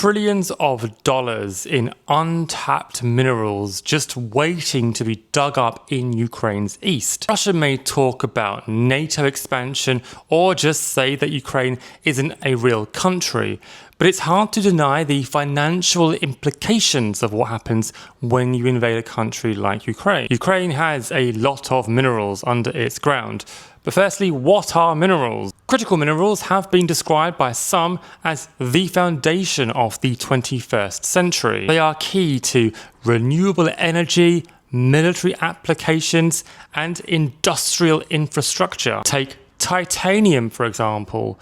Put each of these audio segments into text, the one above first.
Trillions of dollars in untapped minerals just waiting to be dug up in Ukraine's east. Russia may talk about NATO expansion or just say that Ukraine isn't a real country, but it's hard to deny the financial implications of what happens when you invade a country like Ukraine. Ukraine has a lot of minerals under its ground. But firstly, what are minerals? Critical minerals have been described by some as the foundation of the 21st century. They are key to renewable energy, military applications, and industrial infrastructure. Take titanium, for example.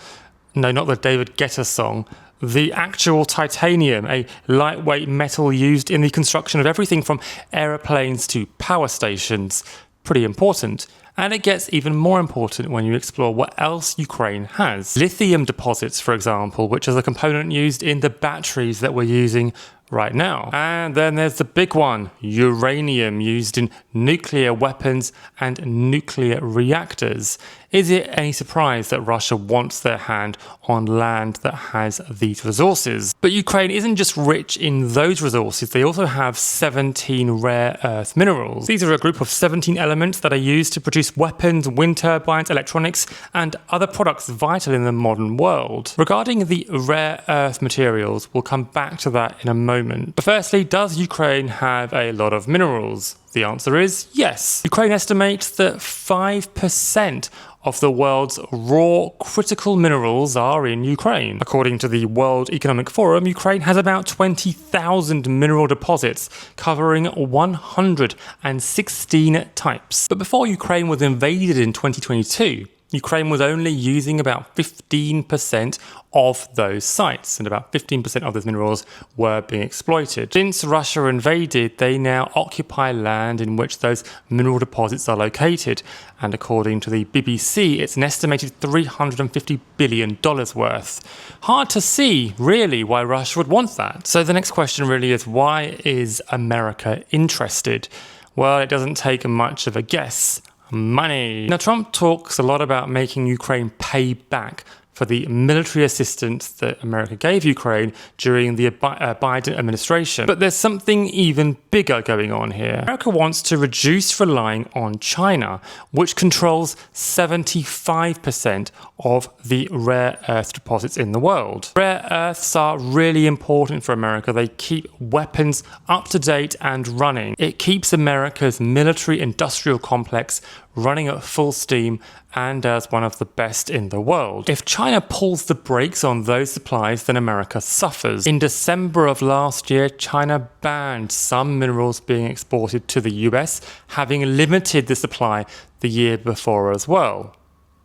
No, not the David Guetta song. The actual titanium, a lightweight metal used in the construction of everything from aeroplanes to power stations. Pretty important. And it gets even more important when you explore what else Ukraine has. Lithium deposits, for example, which is a component used in the batteries that we're using right now. And then there's the big one, uranium, used in nuclear weapons and nuclear reactors. Is it any surprise that Russia wants their hand on land that has these resources? But Ukraine isn't just rich in those resources, they also have 17 rare earth minerals. These are a group of 17 elements that are used to produce weapons, wind turbines, electronics, and other products vital in the modern world. Regarding the rare earth materials, we'll come back to that in a moment. But firstly, does Ukraine have a lot of minerals? The answer is yes. Ukraine estimates that 5% of the world's raw critical minerals are in Ukraine. According to the World Economic Forum, Ukraine has about 20,000 mineral deposits covering 116 types. But before Ukraine was invaded in 2022, Ukraine was only using about 15% of those sites, and about 15% of those minerals were being exploited. Since Russia invaded, they now occupy land in which those mineral deposits are located, and according to the BBC, it's an estimated $350 billion worth. Hard to see, really, why Russia would want that. So the next question really is, why is America interested? Well, it doesn't take much of a guess. Money. Now, Trump talks a lot about making Ukraine pay back for the military assistance that America gave Ukraine during the Biden administration. But there's something even bigger going on here. America wants to reduce relying on China, which controls 75% of the rare earth deposits in the world. Rare earths are really important for America. They keep weapons up to date and running. It keeps America's military industrial complex running at full steam and as one of the best in the world. If China pulls the brakes on those supplies, then America suffers. In December of last year, China banned some minerals being exported to the US, having limited the supply the year before as well.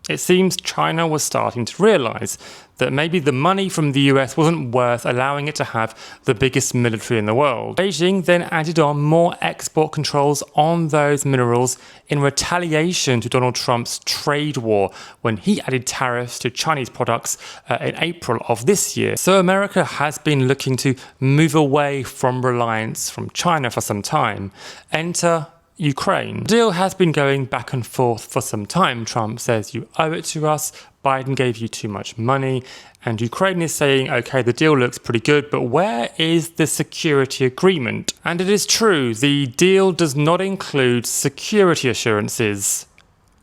It seems China was starting to realize that maybe the money from the US wasn't worth allowing it to have the biggest military in the world. Beijing then added on more export controls on those minerals in retaliation to Donald Trump's trade war when he added tariffs to Chinese products in April of this year. So America has been looking to move away from reliance from China for some time. Enter Ukraine. The deal has been going back and forth for some time. Trump says you owe it to us, Biden gave you too much money, and Ukraine is saying, okay, the deal looks pretty good, but where is the security agreement? And it is true, the deal does not include security assurances.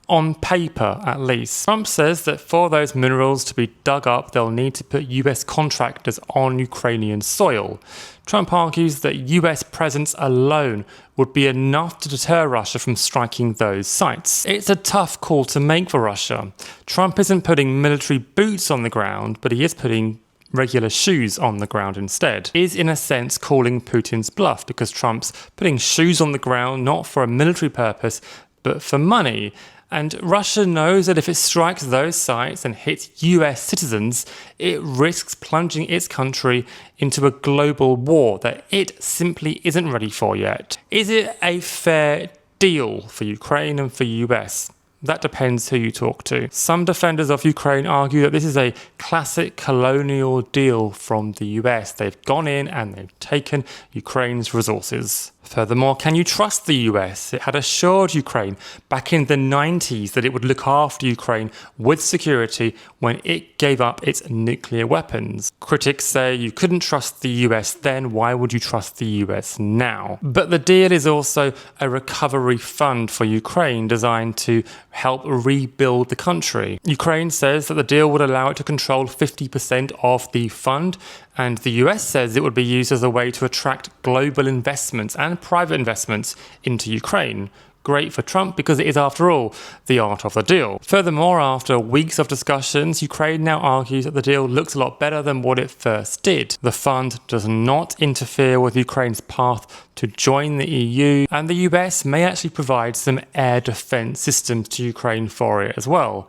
On paper, at least. Trump says that for those minerals to be dug up, they'll need to put US contractors on Ukrainian soil. Trump argues that US presence alone would be enough to deter Russia from striking those sites. It's a tough call to make for Russia. Trump isn't putting military boots on the ground, but he is putting regular shoes on the ground instead. Is in a sense calling Putin's bluff, because Trump's putting shoes on the ground not for a military purpose, but for money. And Russia knows that if it strikes those sites and hits US citizens, it risks plunging its country into a global war that it simply isn't ready for yet. Is it a fair deal for Ukraine and for US? That depends who you talk to. Some defenders of Ukraine argue that this is a classic colonial deal from the US. They've gone in and they've taken Ukraine's resources. Furthermore, can you trust the US? It had assured Ukraine back in the 90s that it would look after Ukraine with security when it gave up its nuclear weapons. Critics say you couldn't trust the US then, why would you trust the US now? But the deal is also a recovery fund for Ukraine designed to help rebuild the country. Ukraine says that the deal would allow it to control 50% of the fund, and the US says it would be used as a way to attract global investments and private investments into Ukraine. Great for Trump because it is, after all, the art of the deal. Furthermore, after weeks of discussions, Ukraine now argues that the deal looks a lot better than what it first did. The fund does not interfere with Ukraine's path to join the EU, and the US may actually provide some air defense systems to Ukraine for it as well,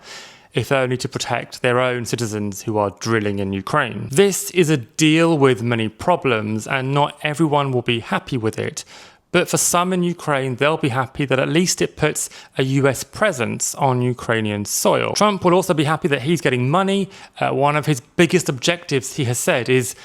if only to protect their own citizens who are drilling in Ukraine. This is a deal with many problems, and not everyone will be happy with it. But for some in Ukraine, they'll be happy that at least it puts a US presence on Ukrainian soil. Trump will also be happy that he's getting money. One of his biggest objectives, he has said, is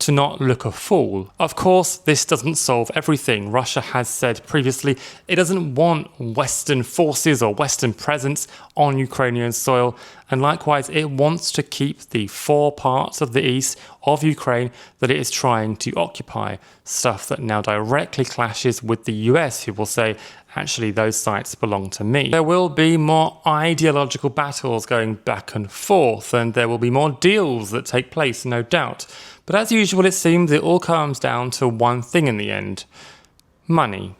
to not look a fool. Of course, this doesn't solve everything. Russia has said previously it doesn't want Western forces or Western presence on Ukrainian soil, and likewise it wants to keep the 4 parts of the east of Ukraine that it is trying to occupy, stuff that now directly clashes with the US, who will say, actually, those sites belong to me. There will be more ideological battles going back and forth, and there will be more deals that take place, no doubt. But as usual, it seems it all comes down to one thing in the end: money.